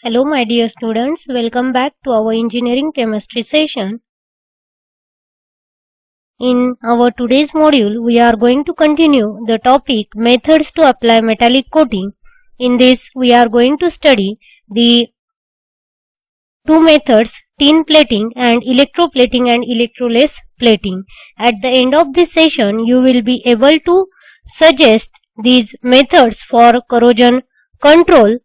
Hello my dear students, welcome back to our engineering chemistry session. In our today's module, we are going to continue the topic methods to apply metallic coating. In this, we are going to study the two methods, tin plating and electroplating and electroless plating. At the end of this session, you will be able to suggest these methods for corrosion control.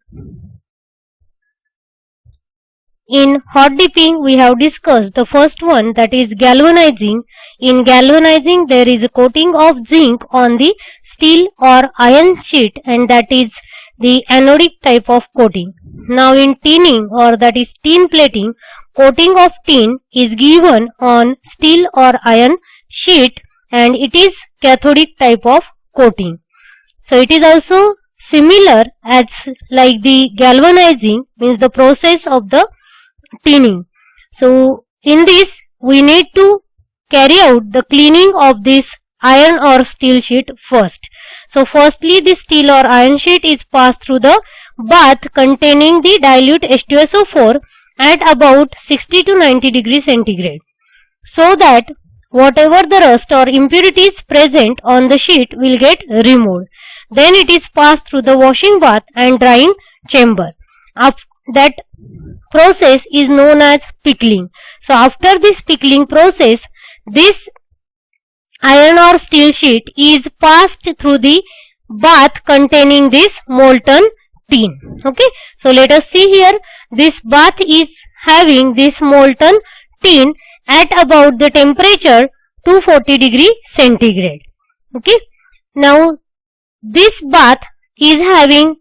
In hot dipping, we have discussed the first one, that is galvanizing. In galvanizing, there is a coating of zinc on the steel or iron sheet, and that is the anodic type of coating. Now in tinning, or that is tin plating, coating of tin is given on steel or iron sheet and it is cathodic type of coating. So it is also similar as like the galvanizing, means the process of the tinning. So in this we need to carry out the cleaning of this iron or steel sheet first. So firstly the steel or iron sheet is passed through the bath containing the dilute H2SO4 at about 60 to 90 degrees centigrade, so that whatever the rust or impurities present on the sheet will get removed. Then it is passed through the washing bath and drying chamber. That process is known as pickling. So after this pickling process, this iron or steel sheet is passed through the bath containing this molten tin. Okay, so let us see here. This bath is having this molten tin at about the temperature 240 degree centigrade. Okay, now this bath is having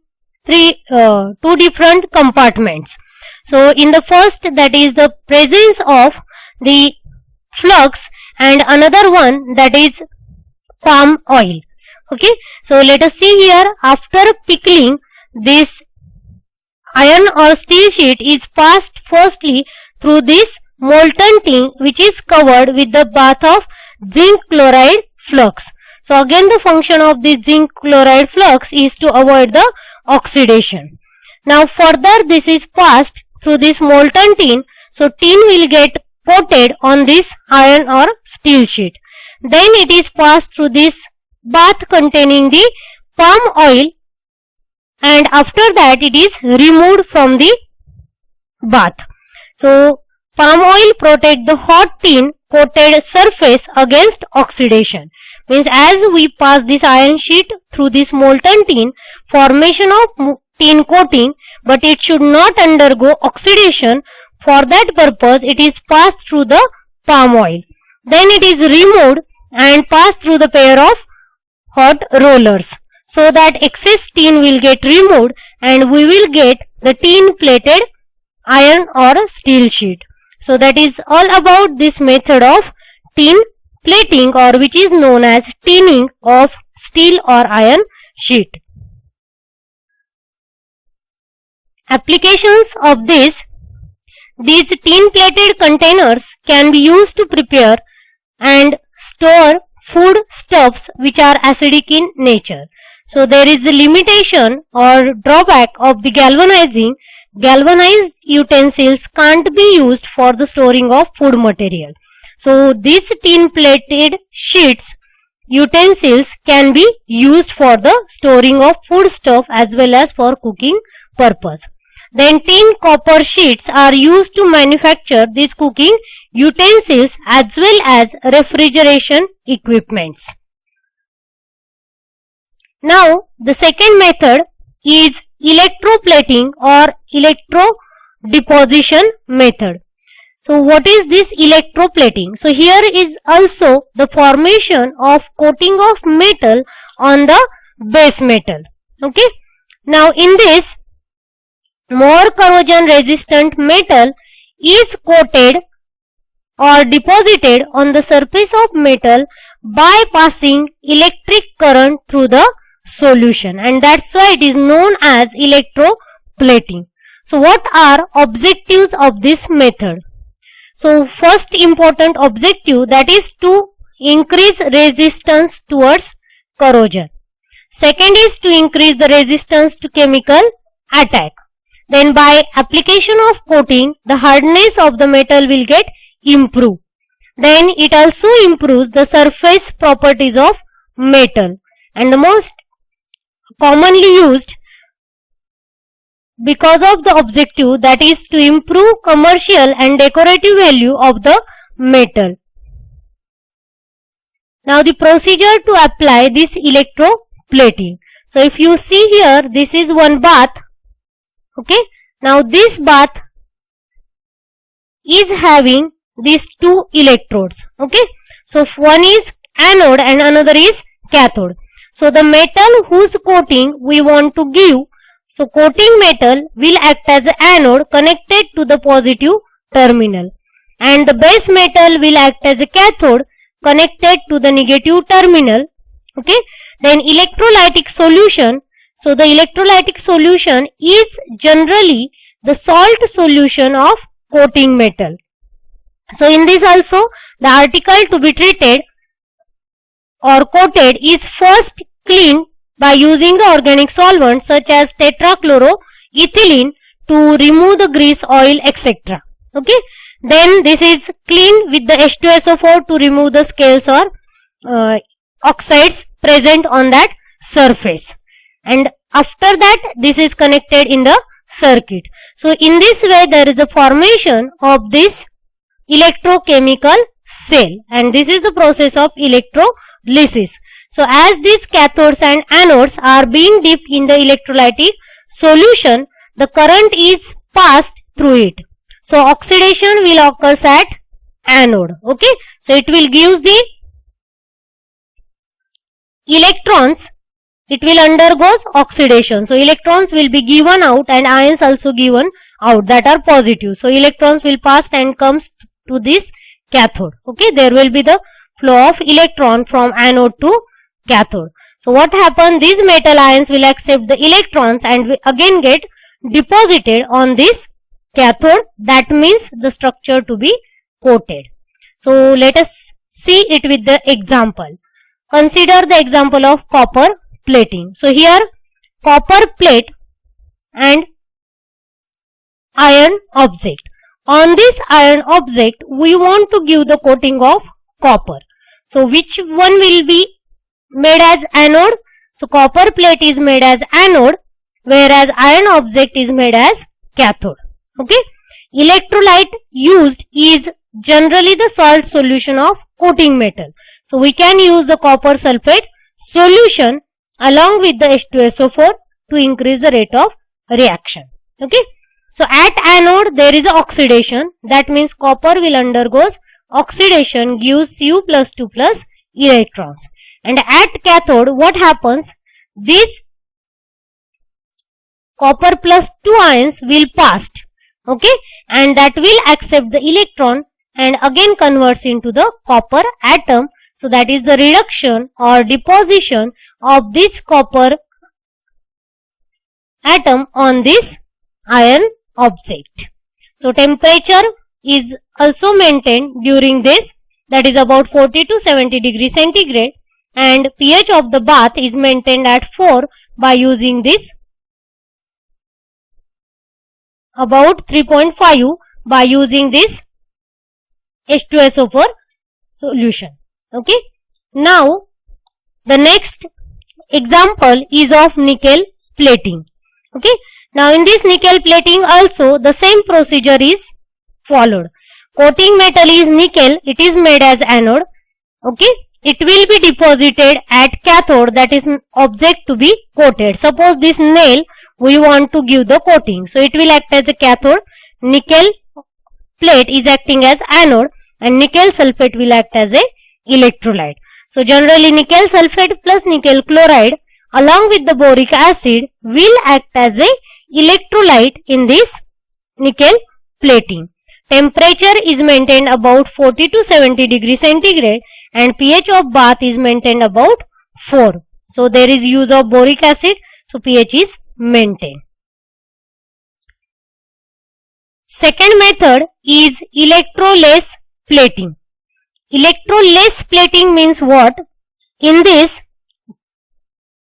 two different compartments. So in the first, that is the presence of the flux, and another one, that is palm oil. Okay, so let us see here. After pickling, this iron or steel sheet is passed firstly through this molten tin, which is covered with the bath of zinc chloride flux. So again the function of the zinc chloride flux is to avoid the oxidation. Now further this is passed through this molten tin, so tin will get coated on this iron or steel sheet. Then it is passed through this bath containing the palm oil, and after that it is removed from the bath. So palm oil protect the hot tin coated surface against oxidation. Means as we pass this iron sheet through this molten tin, formation of tin coating, but it should not undergo oxidation. For that purpose it is passed through the palm oil. Then it is removed and passed through the pair of hot rollers, so that excess tin will get removed and we will get the tin plated iron or steel sheet. So that is all about this method of tin plating, or which is known as tinning of steel or iron sheet. Applications of these tin plated containers can be used to prepare and store food stuffs which are acidic in nature. So there is a limitation or drawback of the galvanizing. Galvanized utensils can't be used for the storing of food material. So these tin plated sheets utensils can be used for the storing of food stuff as well as for cooking purpose. Then tin copper sheets are used to manufacture these cooking utensils as well as refrigeration equipments. Now the second method is electroplating or electrodeposition method. So what is this electroplating? So here is also the formation of coating of metal on the base metal. Okay, now in this, more corrosion resistant metal is coated or deposited on the surface of metal by passing electric current through the solution, and that's why it is known as electroplating. So what are objectives of this method? So first important objective, that is to increase resistance towards corrosion. Second is to increase the resistance to chemical attack. then by application of coating, the hardness of the metal will get improved. Then it also improves the surface properties of metal, and the most commonly used because of the objective, that is to improve commercial and decorative value of the metal. Now the procedure to apply this electroplating. So if you see here, this is one bath. Okay. Now this bath is having these two electrodes. Okay. So one is anode and another is cathode. So the metal whose coating we want to give, so coating metal will act as an anode connected to the positive terminal, and the base metal will act as a cathode connected to the negative terminal. Okay. Then electrolytic solution. So the electrolytic solution is generally the salt solution of coating metal. So in this also, the article to be treated or coated is first cleaned by using the organic solvent such as tetrachloroethylene to remove the grease, oil, etc. Okay. Then this is cleaned with the H2SO4 to remove the scales or oxides present on that surface. And after that, this is connected in the circuit. So in this way, there is a formation of this electrochemical cell, and this is the process of electrolysis. So as these cathodes and anodes are being dipped in the electrolytic solution, the current is passed through it. So oxidation will occur at anode. Okay. So it will give the electrons, it will undergo oxidation. So electrons will be given out and ions also given out that are positive. So electrons will pass and comes to this cathode. Okay. There will be the flow of electron from anode to cathode. So what happens? These metal ions will accept the electrons and will again get deposited on this cathode. That means the structure to be coated. So let us see it with the example. Consider the example of copper plating. So here copper plate and iron object. On this iron object, we want to give the coating of copper. So which one will be made as anode? So copper plate is made as anode, whereas iron object is made as cathode. Okay. Electrolyte used is generally the salt solution of coating metal. So we can use the copper sulfate solution along with the H2SO4 to increase the rate of reaction. Okay. So at anode there is a oxidation. That means copper will undergo oxidation, gives Cu plus 2 plus electrons. And at cathode what happens? These copper plus 2 ions will pass. Okay. And that will accept the electron and again converts into the copper atom. So that is the reduction or deposition of this copper atom on this iron object. So temperature is also maintained during this, that is about 40 to 70 degrees centigrade, and pH of the bath is maintained at 4 by using this about 3.5 by using this H2SO4 solution. Okay. Now the next example is of nickel plating. Okay. Now in this nickel plating also the same procedure is followed. Coating metal is nickel, it is made as anode. Okay. It will be deposited at cathode, that is object to be coated. Suppose this nail we want to give the coating. So it will act as a cathode, nickel plate is acting as anode, and nickel sulfate will act as a electrolyte. So generally nickel sulfate plus nickel chloride along with the boric acid will act as a electrolyte in this nickel plating. Temperature is maintained about 40 to 70 degrees centigrade and pH of bath is maintained about 4. So there is use of boric acid, so pH is maintained. Second method is electroless plating. Electroless plating means what? In this,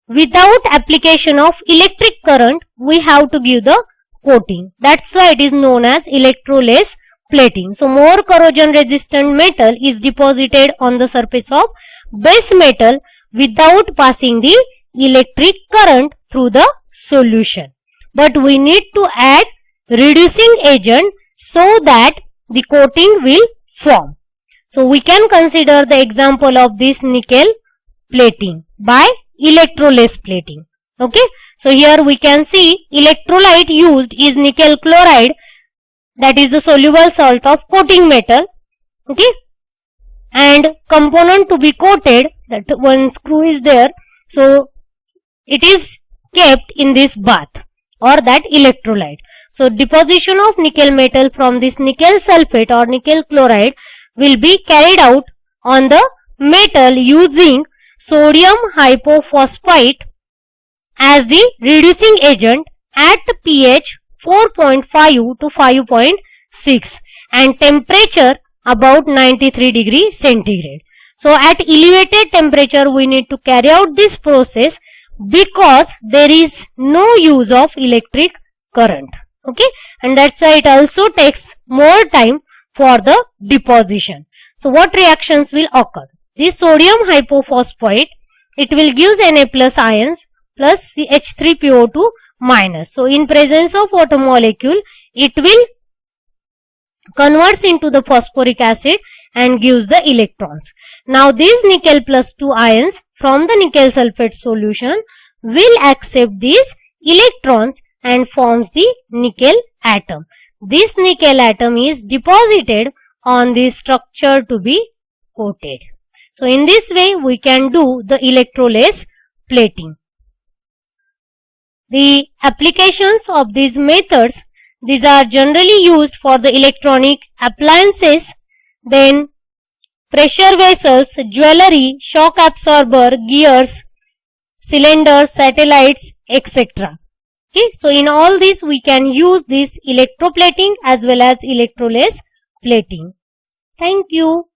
without application of electric current, we have to give the coating. That's why it is known as electroless plating. So more corrosion resistant metal is deposited on the surface of base metal without passing the electric current through the solution. But we need to add reducing agent so that the coating will form. So we can consider the example of this nickel plating by electroless plating. Okay, so here we can see electrolyte used is nickel chloride, that is the soluble salt of coating metal. Okay, and component to be coated, that one screw is there, so it is kept in this bath or that electrolyte. So deposition of nickel metal from this nickel sulfate or nickel chloride will be carried out on the metal using sodium hypophosphite as the reducing agent at pH 4.5 to 5.6 and temperature about 93 degrees centigrade. So at elevated temperature we need to carry out this process because there is no use of electric current. Okay, and that's why it also takes more time for the deposition. So what reactions will occur? This sodium hypophosphite, it will give Na plus ions plus H3PO2 minus. So in presence of water molecule, it will converts into the phosphoric acid and gives the electrons. Now these nickel plus 2 ions from the nickel sulfate solution will accept these electrons and forms the nickel atom. This nickel atom is deposited on this structure to be coated. So in this way we can do the electroless plating. The applications of these methods, these are generally used for the electronic appliances, then pressure vessels, jewelry, shock absorber, gears, cylinders, satellites, etc. Okay, so in all this we can use this electroplating as well as electroless plating. Thank you.